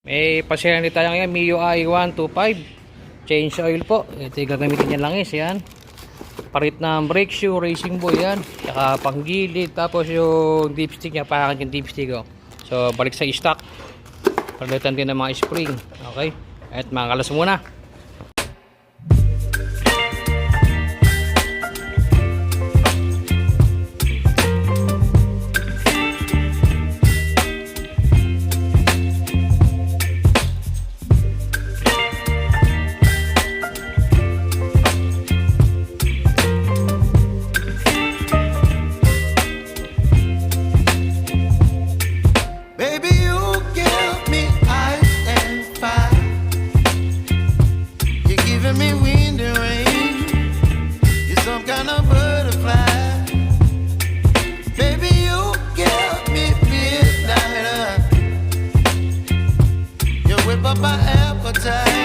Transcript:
May pasyalan din tayo ngayon, Mio I-125 change oil po. Ito yung gagamitin niya langis, yan. Parit ng brake shoe, racing boy, yan. Saka panggilid, tapos yung dipstick niya, parang yung dipstick, oh. So balik sa stock, palitan din ng mga spring. Okay, at mga kalas muna. Whip up my appetite.